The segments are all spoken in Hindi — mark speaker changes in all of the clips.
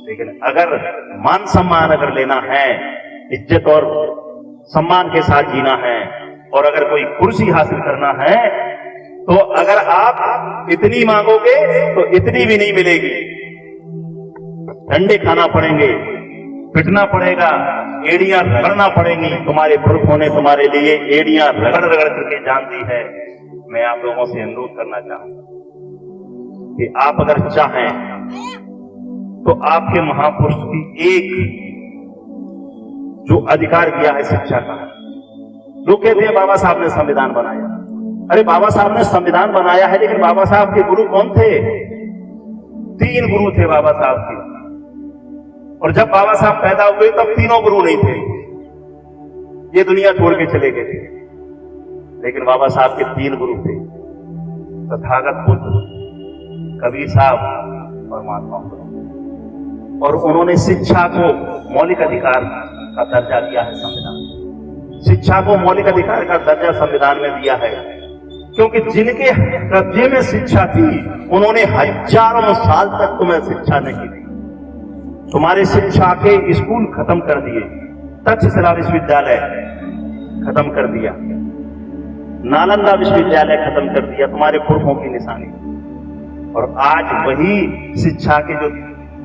Speaker 1: लेकिन अगर मान सम्मान अगर लेना है, इज्जत और सम्मान के साथ जीना है, और अगर कोई कुर्सी हासिल करना है, तो अगर आप इतनी मांगोगे तो इतनी भी नहीं मिलेगी। डंडे खाना पड़ेंगे, पिटना पड़ेगा, एड़ियां रगड़ना पड़ेंगी। तुम्हारे पुरखों ने तुम्हारे लिए एड़ियां रगड़ रगड़ करके जान दी है। मैं आप लोगों से अनुरोध करना चाहूंगा कि आप अगर चाहें तो आपके महापुरुष की एक जो अधिकार दिया है शिक्षा का। लोग कहते हैं बाबा साहब ने संविधान बनाया। अरे बाबा साहब ने संविधान बनाया है, लेकिन बाबा साहब के गुरु कौन थे? 3 गुरु थे बाबा साहब के। और जब बाबा साहब पैदा हुए तब तीनों गुरु नहीं थे, ये दुनिया छोड़ के चले गए थे। लेकिन बाबा साहब के 3 गुरु थे, तथागत बुद्ध, कबीर साहब और महात्मा बुद्ध। और उन्होंने शिक्षा को मौलिक अधिकार का दर्जा दिया है संविधान। शिक्षा को मौलिक अधिकार का दर्जा संविधान में दिया है, क्योंकि जिनके कब्जे में शिक्षा थी उन्होंने हजारों साल तक तुम्हें शिक्षा नहीं दी। तुम्हारे शिक्षा के स्कूल खत्म कर दिए, तक्षशिला विश्वविद्यालय खत्म कर दिया, नालंदा विश्वविद्यालय खत्म कर दिया, तुम्हारे पुरखों की निशानी। और आज वही शिक्षा के जो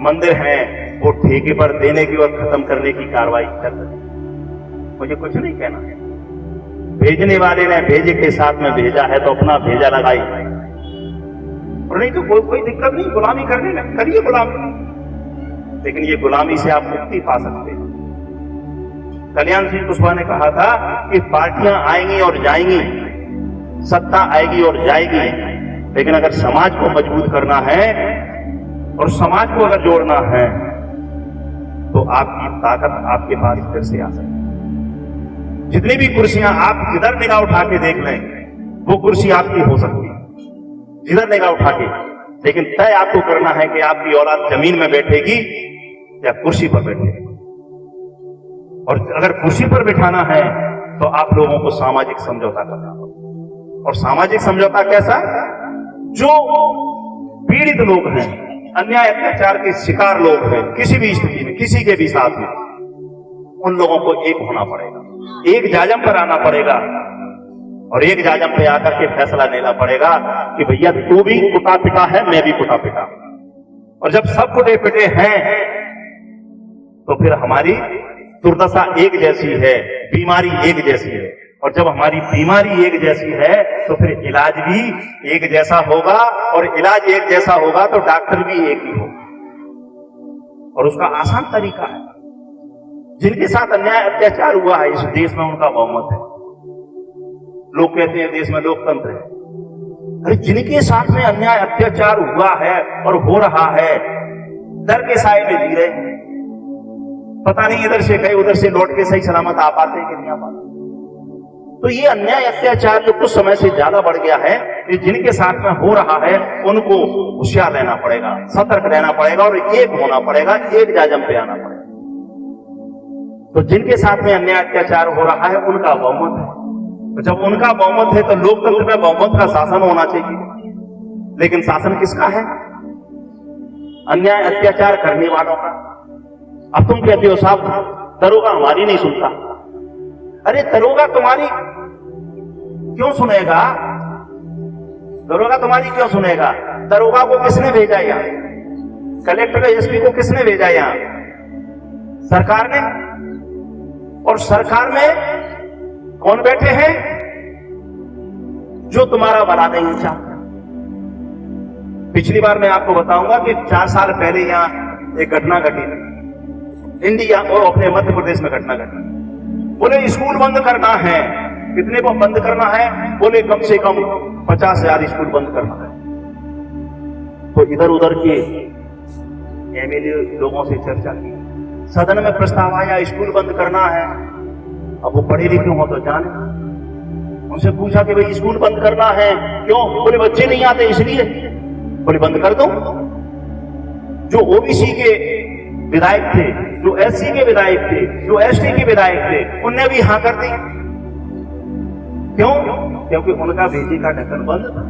Speaker 1: मंदिर हैं वो ठेके पर देने की और खत्म करने की कार्रवाई कर रही है। मुझे कुछ नहीं कहना है, भेजने वाले ने भेजे के साथ में भेजा है तो अपना भेजा लगाई, और नहीं तो कोई दिक्कत नहीं, गुलामी करने में करिए गुलामी, लेकिन ये गुलामी से आप मुक्ति पा सकते हैं। कल्याण सिंह कुशवाहा ने कहा था कि पार्टियां आएंगी और जाएंगी, सत्ता आएगी और जाएगी, लेकिन अगर समाज को मजबूत करना है और समाज को अगर जोड़ना है तो आपकी ताकत आपके पास फिर से आ सकती है। जितनी भी कुर्सियां आप जिधर निगाह उठा के देख लें वो कुर्सी आपकी हो सकती है, जिधर निगाह उठा के। लेकिन तय आपको करना है कि आपकी औलाद जमीन में बैठेगी या कुर्सी पर बैठेगी। और अगर कुर्सी पर बिठाना है तो आप लोगों को सामाजिक समझौता करना होगा। और सामाजिक समझौता कैसा? जो पीड़ित लोग हैं, अन्याय अत्याचार के शिकार लोग हैं, किसी भी स्थिति में किसी के भी साथ में, उन लोगों को एक होना पड़ेगा, एक जाजम पर आना पड़ेगा, और एक जाजम पे आकर के फैसला लेना पड़ेगा कि भैया तू भी कुटा पिटा है, मैं भी कुटा पिटा। और जब सब कुटे पिटे हैं तो फिर हमारी दुर्दशा एक जैसी है, बीमारी एक जैसी है। और जब हमारी बीमारी एक जैसी है तो फिर इलाज भी एक जैसा होगा, और इलाज एक जैसा होगा तो डॉक्टर भी एक ही होगा। और उसका आसान तरीका है, जिनके साथ अन्याय अत्याचार हुआ है इस देश में उनका बहुमत है। लोग कहते हैं देश में लोकतंत्र है। अरे जिनके साथ में अन्याय अत्याचार हुआ है और हो रहा है, डर के साए में जी रहे हैं, पता नहीं इधर से गए उधर से लौट के सही सलामत आ पाते हैं कि नहीं आ पाते। तो ये अन्याय अत्याचार जो कुछ समय से ज्यादा बढ़ गया है, ये जिनके साथ में हो रहा है उनको होशियार रहना पड़ेगा, सतर्क रहना पड़ेगा, और एक होना पड़ेगा, एक जाजम पे आना पड़ेगा। तो जिनके साथ में अन्याय अत्याचार हो रहा है उनका बहुमत है। तो जब उनका बहुमत है तो लोकतंत्र में बहुमत का शासन होना चाहिए। लेकिन शासन किसका है? अन्याय अत्याचार करने वालों का। अब तुम कहते हो साहब दरोगा हमारी नहीं सुनता। अरे दरोगा तुम्हारी क्यों सुनेगा? दरोगा तुम्हारी क्यों सुनेगा? दरोगा को किसने भेजा यहाँ? कलेक्टर एसपी को किसने भेजा यहाँ? सरकार ने। और सरकार में कौन बैठे हैं? जो तुम्हारा भला नहीं चाहता। पिछली बार मैं आपको बताऊंगा कि 4 साल पहले यहां एक घटना घटी, इंडिया और अपने मध्य प्रदेश में घटना घटी। बोले स्कूल बंद करना है। कितने को बंद करना है? बोले कम से कम 50,000 स्कूल बंद करना है। तो इधर उधर के एमएलए लोगों से चर्चा की, सदन में प्रस्ताव आया स्कूल बंद करना है। अब वो पढ़े लिखे हो तो जाने, उनसे पूछा कि भाई स्कूल बंद करना है क्यों? बोले बच्चे नहीं आते इसलिए। बोले बंद कर दो। जो ओबीसी के विधायक थे, जो एससी के विधायक थे, जो एसटी के विधायक थे, उनने भी हाँ कर दी। क्यों? क्योंकि उनका भेजे का ढक्कन बंद था।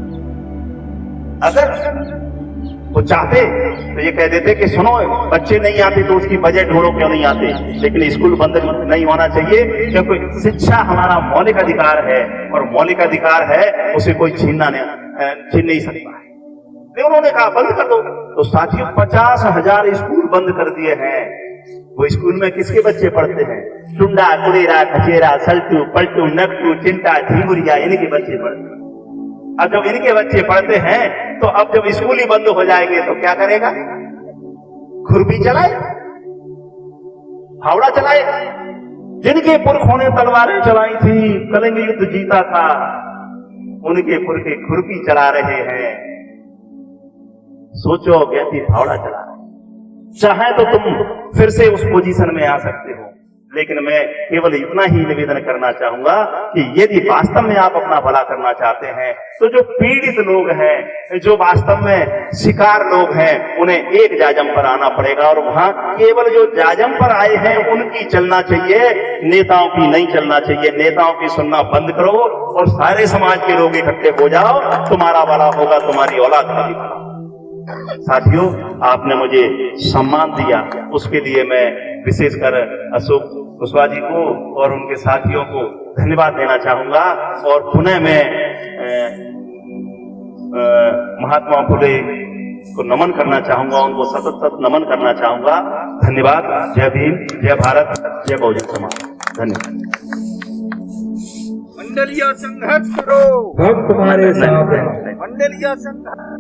Speaker 1: अगर वो चाहते तो ये कह देते कि सुनो, बच्चे नहीं आते तो उसकी वजह ढूंढो क्यों नहीं आते, लेकिन स्कूल बंद नहीं होना चाहिए, क्योंकि शिक्षा हमारा मौलिक अधिकार है और मौलिक अधिकार है, उसे कोई छीन नहीं सकता है। तो उन्होंने कहा बंद कर दो। तो साथियों 50,000 स्कूल बंद कर दिए हैं। वो स्कूल में किसके बच्चे पढ़ते हैं? टुंडा, कुड़ेरा, खचेरा, सल्टू, पलटू, नकटू, चिंटा, झिंगुरिया, इनके बच्चे पढ़ते हैं। अब जब इनके बच्चे पढ़ते हैं तो अब जब स्कूल ही बंद हो जाएंगे तो क्या करेगा? खुरपी चलाए, फावड़ा चलाएगा। जिनके पुरखों ने तलवारें चलाई थी, कलिंग युद्ध जीता था, उनके पुरखे खुरपी चला रहे हैं। सोचो, व्यक्ति फावड़ा चला रहे हैं। चाहे तो तुम फिर से उस पोजीशन में आ सकते हो, लेकिन मैं केवल इतना ही निवेदन करना चाहूंगा कि यदि वास्तव में आप अपना भला करना चाहते हैं तो जो पीड़ित लोग हैं, जो वास्तव में शिकार लोग हैं, उन्हें एक जाजम पर आना पड़ेगा और वहां केवल जो जाजम पर आए हैं उनकी चलना चाहिए, नेताओं की नहीं चलना चाहिए। नेताओं की सुनना बंद करो और सारे समाज के लोग इकट्ठे हो जाओ, तुम्हारा भला होगा, तुम्हारी औलाद का भी भला। साथियों, आपने मुझे सम्मान दिया, उसके लिए मैं विशेषकर अशोक कुशवाहा जी को और उनके साथियों को धन्यवाद देना चाहूंगा। और पुनः मैं महात्मा फुले को नमन करना चाहूंगा, उनको सतत नमन करना चाहूंगा। धन्यवाद। जय भीम, जय भारत, जय बहुजन समाज। धन्यवाद।
Speaker 2: मंडलीय संघर्ष करो,
Speaker 3: हम तुम्हारे साथ हैं।
Speaker 2: मंडलीय संघर्ष।